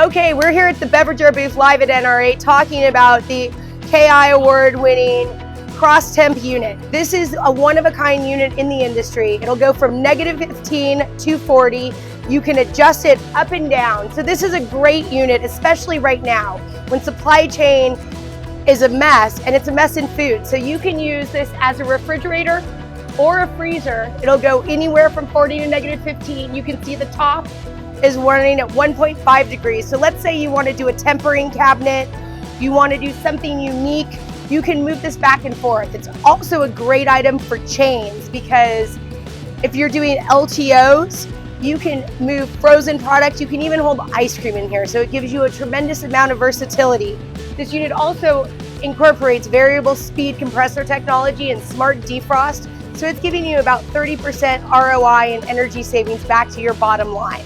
Okay, we're here at the Beverage-Air booth live at NRA talking about the KI award-winning Cross-Temp unit. This is a one-of-a-kind unit in the industry. It'll go from -15 to 40. You can adjust it up and down. So this is a great unit, especially right now when supply chain is a mess, and it's a mess in food. So you can use this as a refrigerator or a freezer. It'll go anywhere from 40 to -15. You can see the top is running at 1.5 degrees. So let's say you want to do a tempering cabinet, you want to do something unique, you can move this back and forth. It's also a great item for chains because if you're doing LTOs, you can move frozen products, you can even hold ice cream in here. So it gives you a tremendous amount of versatility. This unit also incorporates variable speed compressor technology and smart defrost. So it's giving you about 30% ROI and energy savings back to your bottom line.